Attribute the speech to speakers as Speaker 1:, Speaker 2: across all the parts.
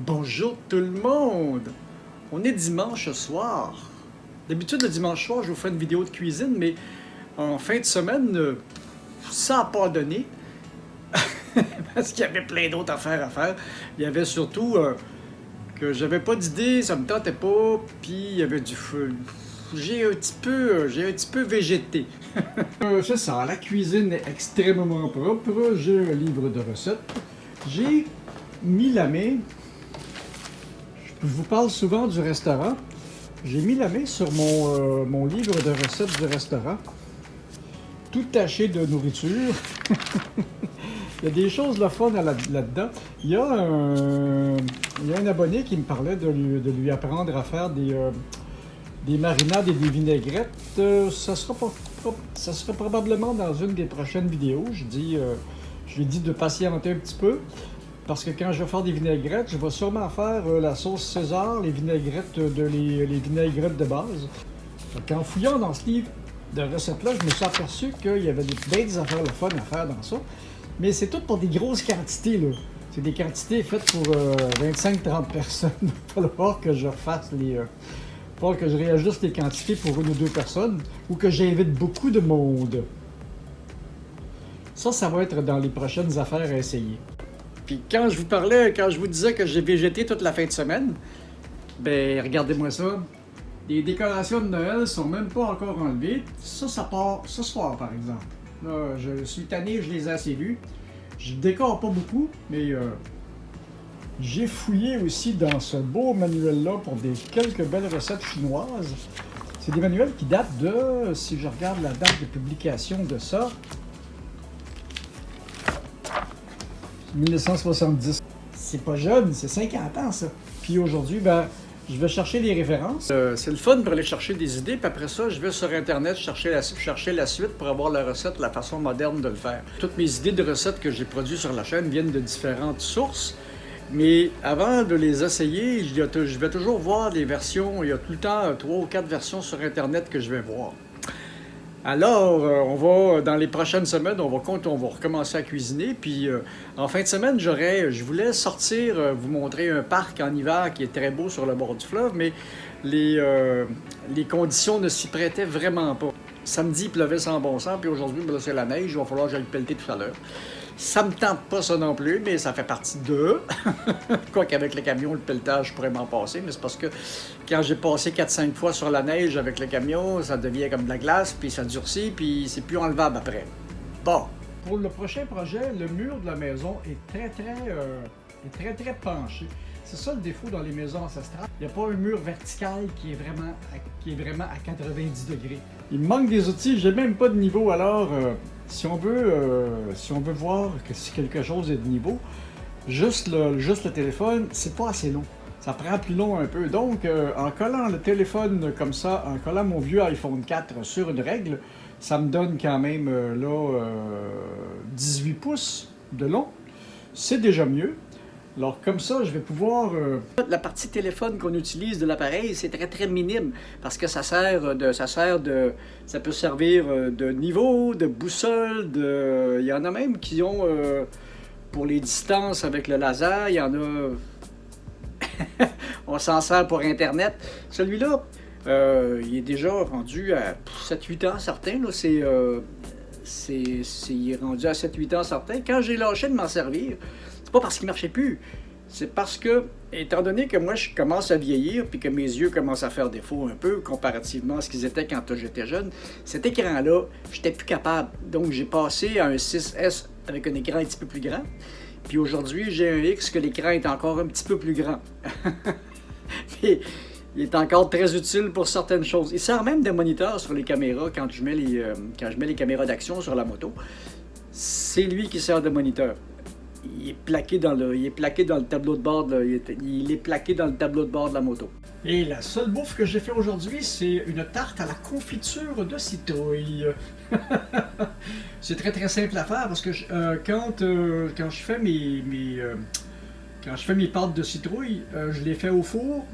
Speaker 1: Bonjour tout le monde! On est dimanche soir. D'habitude, le dimanche soir, je vous fais une vidéo de cuisine, mais en fin de semaine, ça n'a pas donné. Parce qu'il y avait plein d'autres affaires à faire. Il y avait surtout que j'avais pas d'idée, ça me tentait pas, puis il y avait du feu. J'ai un petit peu végété. C'est ça, la cuisine est extrêmement propre. J'ai un livre de recettes. J'ai mis la main. Je vous parle souvent du restaurant. J'ai mis la main sur mon livre de recettes du restaurant. Tout taché de nourriture. Il y a des choses le fun là-dedans. Il y a un abonné qui me parlait de lui apprendre à faire des marinades et des vinaigrettes. Ça sera probablement dans une des prochaines vidéos. Je lui ai dit de patienter un petit peu. Parce que quand je vais faire des vinaigrettes, je vais sûrement faire la sauce César, les vinaigrettes les vinaigrettes de base. Donc, en fouillant dans ce livre de recettes-là, je me suis aperçu qu'il y avait des belles affaires le fun à faire dans ça. Mais c'est tout pour des grosses quantités, là. C'est des quantités faites pour 25-30 personnes. Il va falloir que je refasse il va falloir que je réajuste les quantités pour une ou deux personnes ou que j'invite beaucoup de monde. Ça va être dans les prochaines affaires à essayer. Puis quand je vous disais que j'ai végété toute la fin de semaine, ben regardez-moi ça. Les décorations de Noël sont même pas encore enlevées. Ça part ce soir par exemple. Là, je suis tanné, je les ai assez vus. Je décore pas beaucoup, mais j'ai fouillé aussi dans ce beau manuel-là pour quelques belles recettes chinoises. C'est des manuels qui datent de, si je regarde la date de publication de ça, 1970. C'est pas jeune, c'est 50 ans ça. Puis aujourd'hui, je vais chercher des références. C'est le fun pour aller chercher des idées, puis après ça, je vais sur Internet chercher la suite pour avoir la recette, la façon moderne de le faire. Toutes mes idées de recettes que j'ai produites sur la chaîne viennent de différentes sources, mais avant de les essayer, je vais toujours voir les versions. Il y a tout le temps 3 ou 4 versions sur Internet que je vais voir. Alors, dans les prochaines semaines, on va recommencer à cuisiner. Puis, en fin de semaine, je voulais sortir, vous montrer un parc en hiver qui est très beau sur le bord du fleuve, mais les conditions ne s'y prêtaient vraiment pas. Samedi, il pleuvait sans bon sens, puis aujourd'hui, c'est la neige, il va falloir que j'aille pelleter tout à l'heure. Ça me tente pas ça non plus, mais ça fait partie de... Quoi qu'avec le camion, le pelletage, je pourrais m'en passer, mais c'est parce que quand j'ai passé 4-5 fois sur la neige avec le camion, ça devient comme de la glace, puis ça durcit, puis c'est plus enlevable après. Bon. Pour le prochain projet, le mur de la maison est très penché. C'est ça le défaut dans les maisons ancestrales. Il n'y a pas un mur vertical qui est vraiment à 90 degrés. Il me manque des outils, j'ai même pas de niveau, alors si on veut voir que si quelque chose est de niveau, juste le téléphone, c'est pas assez long. Ça prend plus long un peu. Donc, en collant le téléphone comme ça, en collant mon vieux iPhone 4 sur une règle, ça me donne quand même 18 pouces de long. C'est déjà mieux. Alors, comme ça, je vais pouvoir... La partie téléphone qu'on utilise de l'appareil, c'est très minime parce que ça peut servir de niveau, de boussole, Il y en a même qui ont, pour les distances avec le laser, il y en a... On s'en sert pour Internet. Celui-là, il est déjà rendu à 7-8 ans certains. Là, il est rendu à 7-8 ans certains. Quand j'ai lâché de m'en servir, c'est pas parce qu'il marchait plus. C'est parce que, étant donné que moi, je commence à vieillir puis que mes yeux commencent à faire défaut un peu comparativement à ce qu'ils étaient quand j'étais jeune, cet écran-là, j'étais plus capable. Donc, j'ai passé à un 6S avec un écran un petit peu plus grand. Puis aujourd'hui, j'ai un X que l'écran est encore un petit peu plus grand. Mais il est encore très utile pour certaines choses. Il sert même de moniteur sur les caméras quand je mets les caméras d'action sur la moto. C'est lui qui sert de moniteur. Il est plaqué dans le tableau de bord il est plaqué dans le tableau de bord de la moto. Et la seule bouffe que j'ai fait aujourd'hui, c'est une tarte à la confiture de citrouille. C'est très simple à faire parce que quand je fais mes pâtes de citrouille, je les fais au four.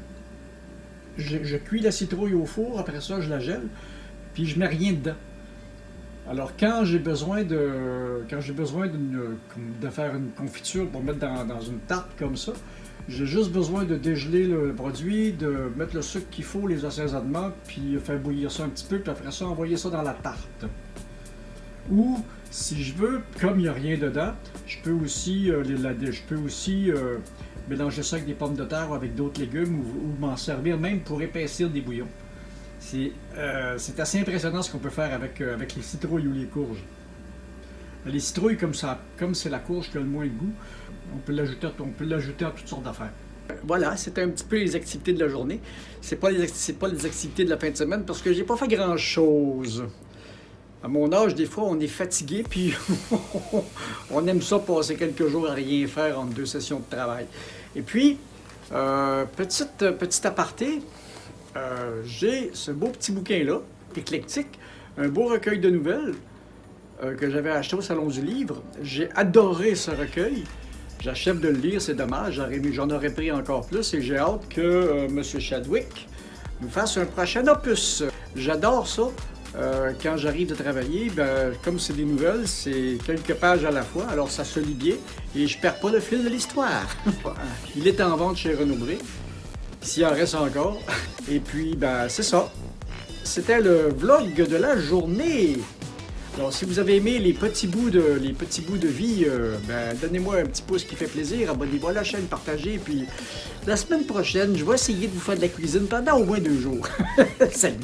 Speaker 1: Je cuis la citrouille au four, après ça je la gèle, puis je mets rien dedans. Alors, quand j'ai besoin de faire une confiture pour mettre dans une tarte comme ça, J'ai juste besoin de dégeler le produit, de mettre le sucre qu'il faut, les assaisonnements, puis faire bouillir ça un petit peu, puis après ça, envoyer ça dans la tarte. Ou, si je veux, comme il n'y a rien dedans, je peux aussi, mélanger ça avec des pommes de terre ou avec d'autres légumes ou m'en servir même pour épaissir des bouillons. C'est assez impressionnant ce qu'on peut faire avec les citrouilles ou les courges. Les citrouilles, comme c'est la courge qui a le moins de goût, on peut l'ajouter à toutes sortes d'affaires. Voilà, c'était un petit peu les activités de la journée. C'est pas les activités de la fin de semaine parce que j'ai pas fait grand-chose. À mon âge, des fois, on est fatigué, puis on aime ça passer quelques jours à rien faire entre deux sessions de travail. Et puis, petit aparté, j'ai ce beau petit bouquin-là, éclectique, un beau recueil de nouvelles que j'avais acheté au Salon du Livre. J'ai adoré ce recueil. J'achève de le lire, c'est dommage, j'en aurais pris encore plus et j'ai hâte que M. Chadwick nous fasse un prochain opus. J'adore ça. Quand j'arrive de travailler, comme c'est des nouvelles, c'est quelques pages à la fois, alors ça se lit bien et je perds pas le fil de l'histoire. Il est en vente chez Renaud Bré, s'il en reste encore. Et puis, c'est ça. C'était le vlog de la journée. Alors, si vous avez aimé les petits bouts de vie, donnez-moi un petit pouce qui fait plaisir, abonnez-vous à la chaîne, partagez, puis la semaine prochaine, je vais essayer de vous faire de la cuisine pendant au moins 2 jours. Salut!